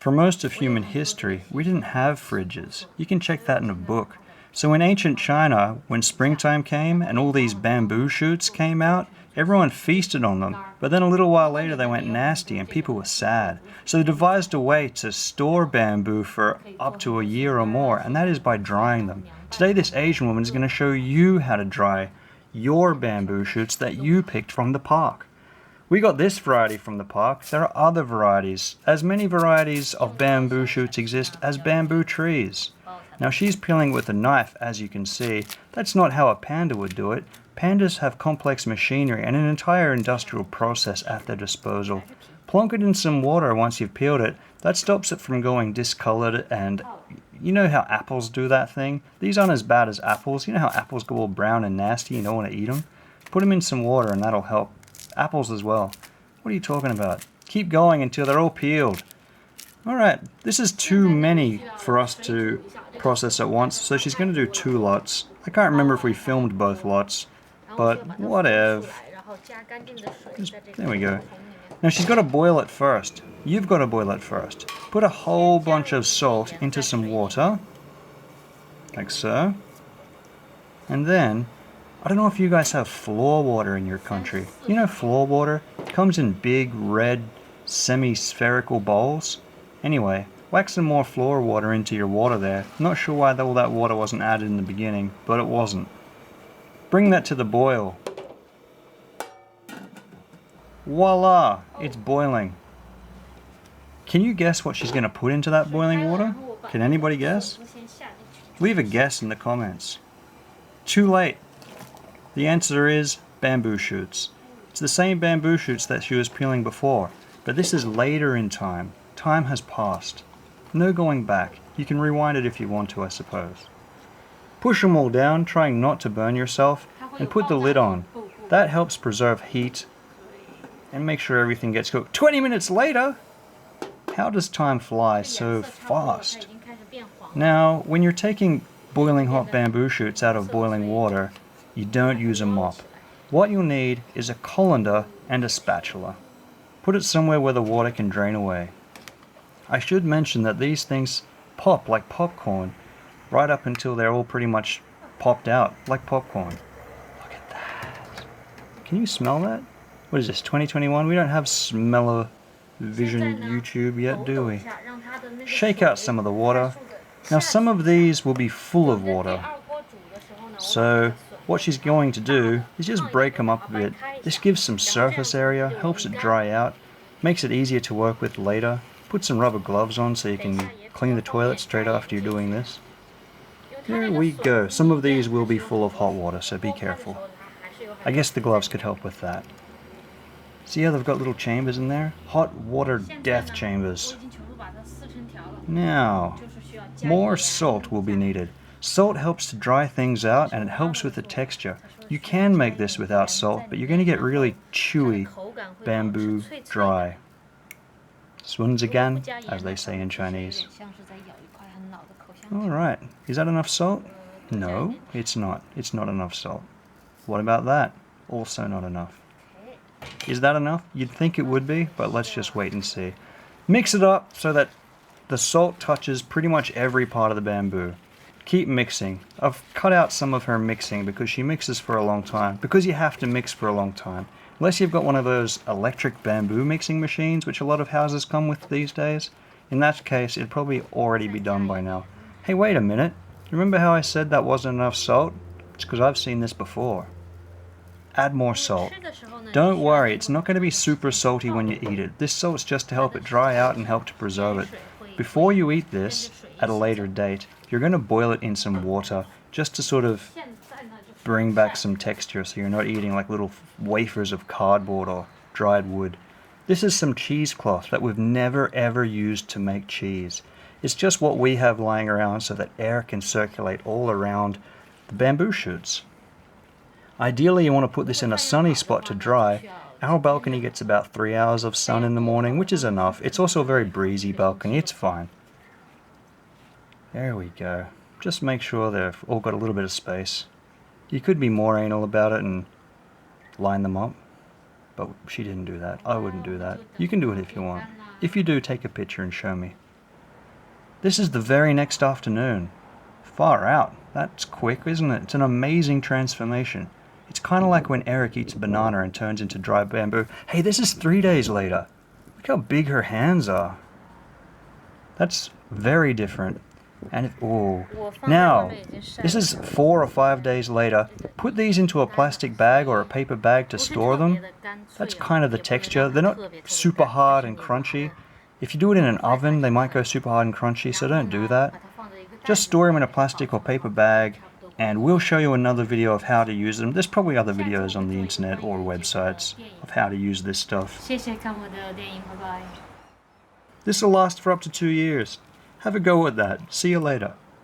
For most of human history, we didn't have fridges. You can check that in a book. So in ancient China, when springtime came and all these bamboo shoots came out, everyone feasted on them. But then a little while later they went nasty and people were sad. So they devised a way to store bamboo for up to a year or more, and that is by drying them. Today this Asian woman is going to show you how to dry your bamboo shoots that you picked from the park. We got this variety from the park. There are other varieties. As many varieties of bamboo shoots exist as bamboo trees. Now she's peeling with a knife, as you can see. That's not how a panda would do it. Pandas have complex machinery and an entire industrial process at their disposal. Plonk it in some water once you've peeled it. That stops it from going discolored, and you know how apples do that thing? These aren't as bad as apples. You know how apples go all brown and nasty, you don't want to eat them? Put them in some water and that'll help. Apples as well. What are you talking about? Keep going until they're all peeled. Alright, this is too many for us to process at once, so she's going to do 2 lots. I can't remember if we filmed both lots, but whatever. There we go. Now she's got to boil it first. You've got to boil it first. Put a whole bunch of salt into some water, like so. And then, I don't know if you guys have floor water in your country. You know floor water? It comes in big, red, semi-spherical bowls. Anyway, whack some more floor water into your water there. I'm not sure why all that water wasn't added in the beginning, but it wasn't. Bring that to the boil. Voila! It's boiling. Can you guess what she's going to put into that boiling water? Can anybody guess? Leave a guess in the comments. Too late. The answer is bamboo shoots. It's the same bamboo shoots that she was peeling before, but this is later in time. Time has passed. No going back. You can rewind it if you want to, I suppose. Push them all down, trying not to burn yourself, and put the lid on. That helps preserve heat and make sure everything gets cooked. 20 minutes later? How does time fly so fast? Now, when you're taking boiling hot bamboo shoots out of boiling water, you don't use a mop. What you'll need is a colander and a spatula. Put it somewhere where the water can drain away. I should mention that these things pop like popcorn right up until they're all pretty much popped out like popcorn. Look at that. Can you smell that? What is this, 2021? We don't have smell-o-vision YouTube yet, do we? Shake out some of the water. Now some of these will be full of water. So what she's going to do is just break them up a bit. This gives some surface area, helps it dry out, makes it easier to work with later. Put some rubber gloves on so you can clean the toilet straight after you're doing this. There we go. Some of these will be full of hot water, so be careful. I guess the gloves could help with that. See how they've got little chambers in there? Hot water death chambers. Now, more salt will be needed. Salt helps to dry things out and it helps with the texture. You can make this without salt, but you're going to get really chewy bamboo dry. Again, as they say in Chinese. Alright, is that enough salt? No, it's not. It's not enough salt. What about that? Also not enough. Is that enough? You'd think it would be, but let's just wait and see. Mix it up so that the salt touches pretty much every part of the bamboo. Keep mixing. I've cut out some of her mixing because she mixes for a long time. Because you have to mix for a long time. Unless you've got one of those electric bamboo mixing machines, which a lot of houses come with these days. In that case, it'd probably already be done by now. Hey, wait a minute. Remember how I said that wasn't enough salt? It's because I've seen this before. Add more salt. Don't worry, it's not going to be super salty when you eat it. This salt's just to help it dry out and help to preserve it. Before you eat this, at a later date, you're going to boil it in some water just to sort of bring back some texture so you're not eating like little wafers of cardboard or dried wood. This is some cheesecloth that we've never ever used to make cheese. It's just what we have lying around so that air can circulate all around the bamboo shoots. Ideally you want to put this in a sunny spot to dry. Our balcony gets about 3 hours of sun in the morning, which is enough. It's also a very breezy balcony, it's fine. There we go. Just make sure they've all got a little bit of space. You could be more anal about it and line them up, but she didn't do that. I wouldn't do that. You can do it if you want. If you do, take a picture and show me. This is the very next afternoon. Far out. That's quick, isn't it? It's an amazing transformation. It's kind of like when Eric eats a banana and turns into dry bamboo. Hey, this is 3 days later. Look how big her hands are. That's very different. And now, this is 4 or 5 days later. Put these into a plastic bag or a paper bag to store them. That's kind of the texture. They're not super hard and crunchy. If you do it in an oven, they might go super hard and crunchy, so don't do that. Just store them in a plastic or paper bag, and we'll show you another video of how to use them. There's probably other videos on the internet or websites of how to use this stuff. This will last for up to 2 years. Have a go at that. See you later.